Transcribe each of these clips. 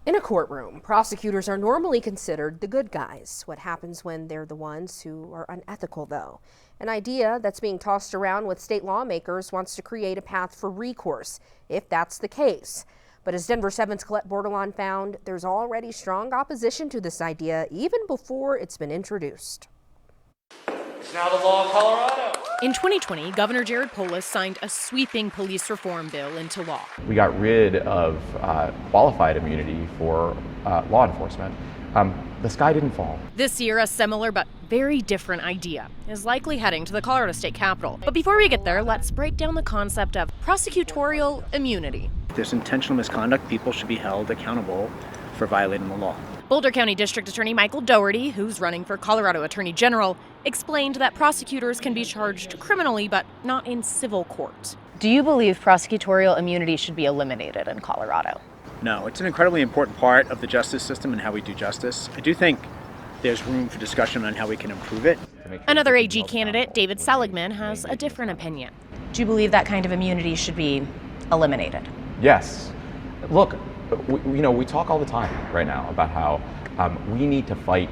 In a courtroom, prosecutors are normally considered the good guys. What happens when they're the ones who are unethical, though? An idea that's being tossed around with state lawmakers wants to create a path for recourse, if that's the case. But as Denver 7's Colette Bordelon found, there's already strong opposition to this idea even before it's been introduced. It's now the law of Colorado. In 2020, Governor Jared Polis signed a sweeping police reform bill into law. We got rid of qualified immunity for law enforcement. The sky didn't fall. This year, a similar but very different idea is likely heading to the Colorado State Capitol. But before we get there, let's break down the concept of prosecutorial immunity. If there's intentional misconduct, people should be held accountable for violating the law. Boulder County District Attorney Michael Dougherty, who's running for Colorado Attorney General, explained that prosecutors can be charged criminally but not in civil court. Do you believe prosecutorial immunity should be eliminated in Colorado? No, it's an incredibly important part of the justice system and how we do justice. I do think there's room for discussion on how we can improve it. Another AG candidate, David Seligman, has a different opinion. Do you believe that kind of immunity should be eliminated? Yes. Look, we talk all the time right now about how we need to fight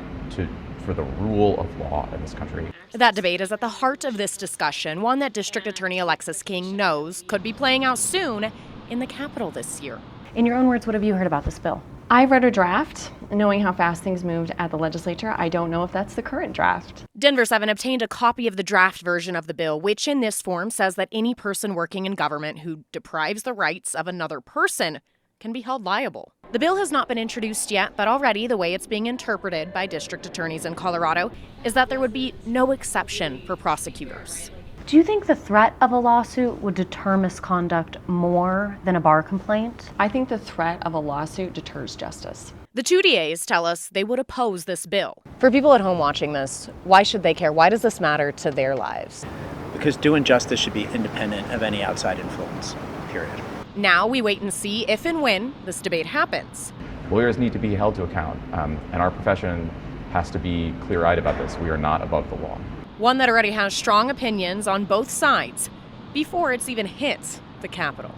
for the rule of law in this country. That debate is at the heart of this discussion, one that District Attorney Alexis King knows could be playing out soon in the Capitol this year. In your own words, what have you heard about this bill? I read a draft. Knowing how fast things moved at the legislature, I don't know if that's the current draft. Denver 7 obtained a copy of the draft version of the bill, which in this form says that any person working in government who deprives the rights of another person can be held liable. The bill has not been introduced yet, but already the way it's being interpreted by district attorneys in Colorado is that there would be no exception for prosecutors. Do you think the threat of a lawsuit would deter misconduct more than a bar complaint? I think the threat of a lawsuit deters justice. The two DAs tell us they would oppose this bill. For people at home watching this, why should they care? Why does this matter to their lives? Because doing justice should be independent of any outside influence, period. Now we wait and see if and when this debate happens. Lawyers need to be held to account, and our profession has to be clear-eyed about this. We are not above the law. One that already has strong opinions on both sides before it's even hit the Capitol.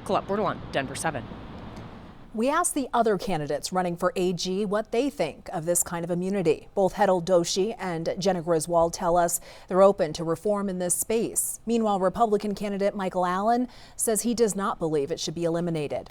Colette Bordelon, Denver 7. We asked the other candidates running for AG what they think of this kind of immunity. Both Hetal Doshi and Jenna Griswold tell us they're open to reform in this space. Meanwhile, Republican candidate Michael Allen says he does not believe it should be eliminated.